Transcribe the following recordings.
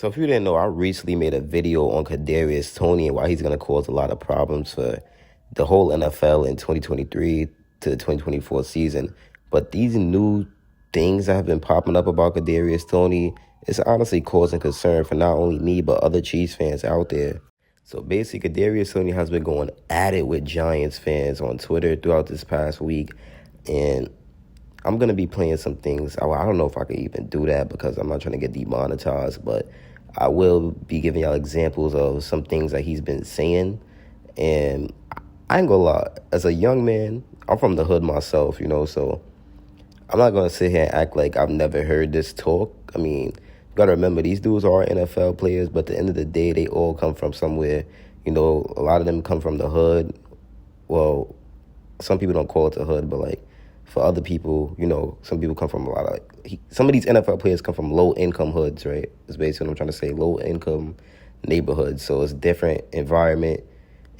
So if you didn't know, I recently made a video on Kadarius Toney and why he's going to cause a lot of problems for the whole NFL in 2023 to the 2024 season. But these new things that have been popping up about Kadarius Toney, it's honestly causing concern for not only me, but other Chiefs fans out there. So basically, Kadarius Toney has been going at it with Giants fans on Twitter throughout this past week. And I'm going to be playing some things. I don't know if I can even do that because I'm not trying to get demonetized, but I will be giving y'all examples of some things that he's been saying. And I ain't gonna lie, as a young man, I'm from the hood myself, so I'm not going to sit here and act like I've never heard this talk. I mean, you got to remember, these dudes are NFL players, but at the end of the day, they all come from somewhere. A lot of them come from the hood. Well, some people don't call it the hood, but like for other people, some people come from a lot of some of these NFL players come from low income hoods, right? That's basically what I'm trying to say, low income neighborhoods. So it's different environment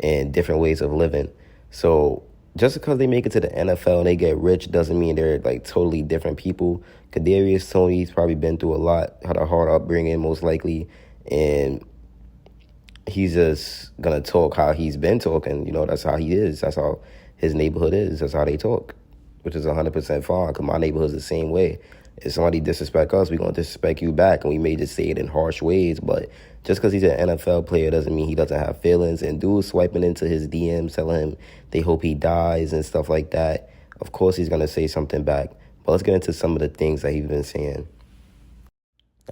and different ways of living. So just because they make it to the NFL and they get rich doesn't mean they're like totally different people. Kadarius Toney's probably been through a lot, had a hard upbringing most likely, and he's just gonna talk how he's been talking. That's how he is. That's how his neighborhood is. That's how they talk, which is 100% fine, because my neighborhood's the same way. If somebody disrespect us, we're going to disrespect you back, and we may just say it in harsh ways, but just because he's an NFL player doesn't mean he doesn't have feelings. And dudes swiping into his DMs telling him they hope he dies and stuff like that, of course he's going to say something back. But let's get into some of the things that he's been saying.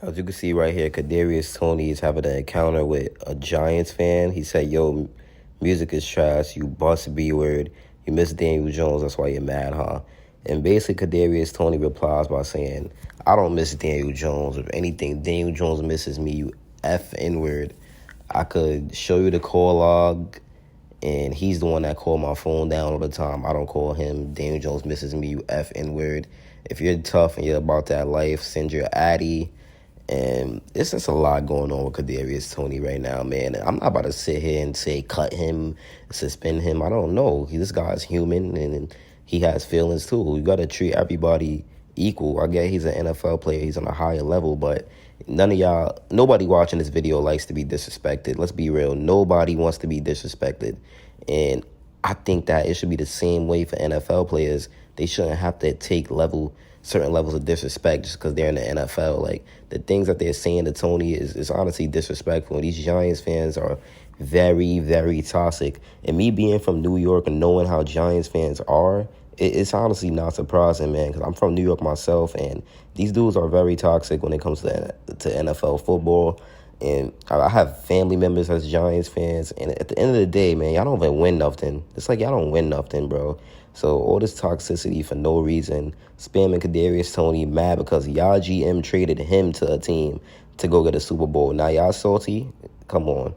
As you can see right here, Kadarius Toney is having an encounter with a Giants fan. He said, yo, music is trash, you bust B-word, you miss Daniel Jones, that's why you're mad, huh? And basically, Kadarius Toney replies by saying, I don't miss Daniel Jones. If anything, Daniel Jones misses me, you F N-word. I could show you the call log, and he's the one that called my phone down all the time. I don't call him. Daniel Jones misses me, you F N-word. If you're tough and you're about that life, send your Addy. And it's just a lot going on with Kadarius Toney right now, man. I'm not about to sit here and say cut him, suspend him. I don't know. This guy's human, and he has feelings too. You got to treat everybody equal. I get he's an NFL player. He's on a higher level, but nobody watching this video likes to be disrespected. Let's be real. Nobody wants to be disrespected. And I think that it should be the same way for NFL players. They shouldn't have to take certain levels of disrespect just because they're in the NFL. Like, the things that they're saying to Toney is honestly disrespectful. These Giants fans are very, very toxic. And me being from New York and knowing how Giants fans are, it's honestly not surprising, man, because I'm from New York myself, and these dudes are very toxic when it comes to NFL football. And I have family members as Giants fans, and at the end of the day, man, y'all don't even win nothing. It's like y'all don't win nothing, bro. So all this toxicity for no reason, spamming Kadarius Toney, mad because y'all GM traded him to a team to go get a Super Bowl. Now y'all salty? Come on.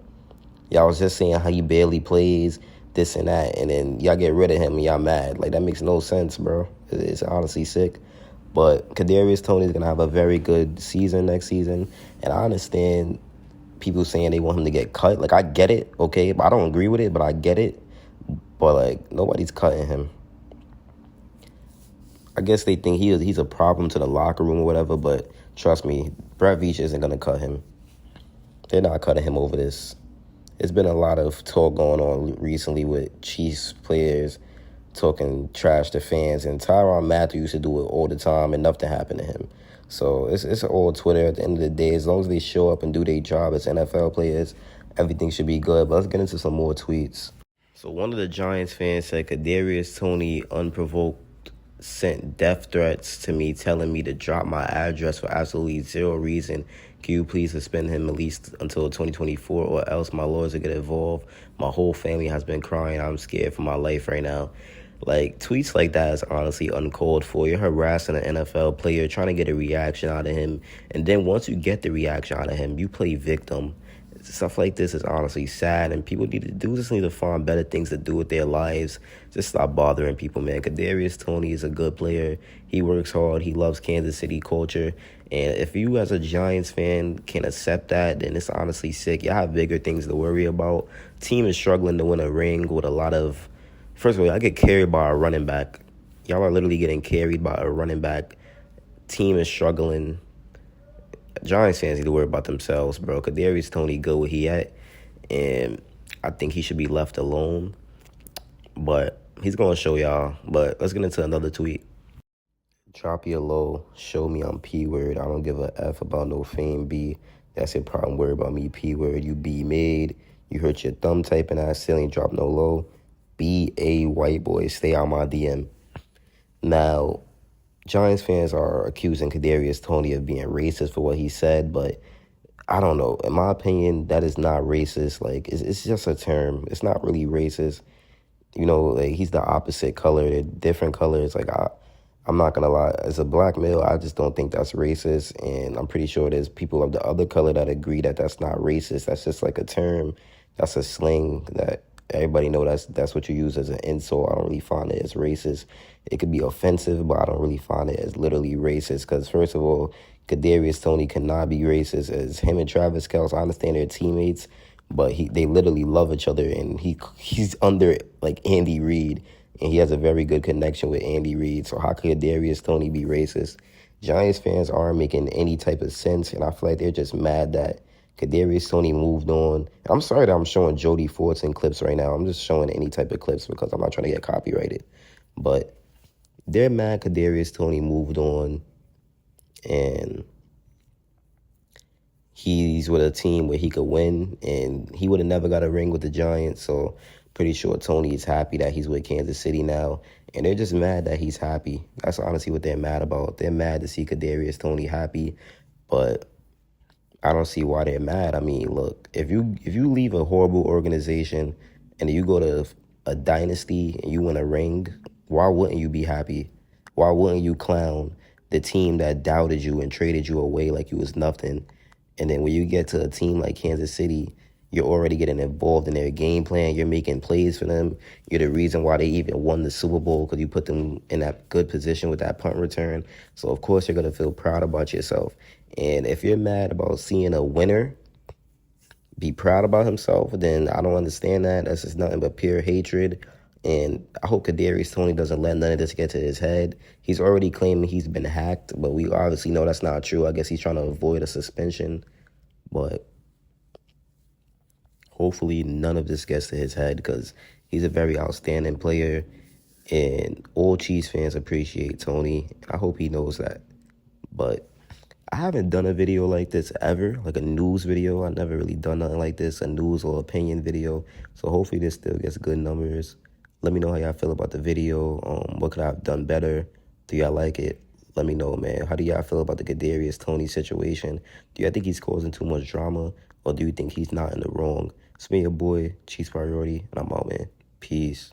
Y'all was just saying how he barely plays, this and that, and then y'all get rid of him and y'all mad. Like, that makes no sense, bro. It's honestly sick. But Kadarius Toney is going to have a very good season next season, and I understand people saying they want him to get cut. Like, I get it, okay? But I don't agree with it, but I get it. But, like, nobody's cutting him. I guess they think he's a problem to the locker room or whatever, but trust me, Brett Veach isn't going to cut him. They're not cutting him over this. There's been a lot of talk going on recently with Chiefs players talking trash to fans, and Tyrann Mathieu used to do it all the time, and nothing happened to him. So it's all Twitter at the end of the day. As long as they show up and do their job as NFL players, everything should be good. But let's get into some more tweets. So one of the Giants fans said, Kadarius Toney unprovoked sent death threats to me, telling me to drop my address for absolutely zero reason. Can you please suspend him at least until 2024, or else my lawyers will get involved? My whole family has been crying. I'm scared for my life right now. Like, tweets like that is honestly uncalled for. You're harassing an NFL player, trying to get a reaction out of him. And then once you get the reaction out of him, you play victim. Stuff like this is honestly sad, and people need to find better things to do with their lives. Just stop bothering people, man. Kadarius Toney is a good player. He works hard. He loves Kansas City culture. And if you as a Giants fan can accept that, then it's honestly sick. Y'all have bigger things to worry about. Team is struggling to win a ring with a lot of... First of all, I get carried by a running back. Y'all are literally getting carried by a running back. Team is struggling. Giants fans need to worry about themselves, bro. Kadarius Toney good where he at, and I think he should be left alone. But he's gonna show y'all. But let's get into another tweet. Drop your low. Show me I'm P word. I don't give a F about no fame B. That's your problem. Worry about me P word. You be made. You hurt your thumb typing ass. Still ain't drop no low. Be a white boy. Stay out my DM. Now, Giants fans are accusing Kadarius Toney of being racist for what he said, but I don't know. In my opinion, that is not racist. Like, it's just a term. It's not really racist. You know, like he's the opposite color. They're different colors. Like I'm not gonna lie. As a black male, I just don't think that's racist, and I'm pretty sure there's people of the other color that agree that that's not racist. That's just like a term. That's a slang that everybody know. That's what you use as an insult. I don't really find it as racist. It could be offensive, but I don't really find it as literally racist. Because first of all, Kadarius Toney cannot be racist. As him and Travis Kelce, I understand they're teammates, but they literally love each other, and he's under like Andy Reid, and he has a very good connection with Andy Reid. So how could Kadarius Toney be racist? Giants fans aren't making any type of sense, and I feel like they're just mad that Kadarius Toney moved on. I'm sorry that I'm showing Jody Fortson clips right now. I'm just showing any type of clips because I'm not trying to get copyrighted. But they're mad Kadarius Toney moved on, and he's with a team where he could win, and he would have never got a ring with the Giants. So pretty sure Tony is happy that he's with Kansas City now, and they're just mad that he's happy. That's honestly what they're mad about. They're mad to see Kadarius Toney happy, but I don't see why they're mad. I mean, look, if you leave a horrible organization and you go to a dynasty and you win a ring, why wouldn't you be happy? Why wouldn't you clown the team that doubted you and traded you away like you was nothing? And then when you get to a team like Kansas City, you're already getting involved in their game plan. You're making plays for them. You're the reason why they even won the Super Bowl because you put them in that good position with that punt return. So, of course, you're going to feel proud about yourself. And if you're mad about seeing a winner be proud about himself, then I don't understand that. That's just nothing but pure hatred. And I hope Kadarius Toney doesn't let none of this get to his head. He's already claiming he's been hacked, but we obviously know that's not true. I guess he's trying to avoid a suspension. But hopefully none of this gets to his head because he's a very outstanding player. And all Chiefs fans appreciate Toney. I hope he knows that. But I haven't done a video like this ever, like a news video. I've never really done nothing like this, a news or opinion video. So hopefully this still gets good numbers. Let me know how y'all feel about the video. What could I have done better? Do y'all like it? Let me know, man. How do y'all feel about the Kadarius Toney situation? Do y'all think he's causing too much drama? Or do you think he's not in the wrong? It's me, your boy, Chiefs Priority, and I'm out, man. Peace.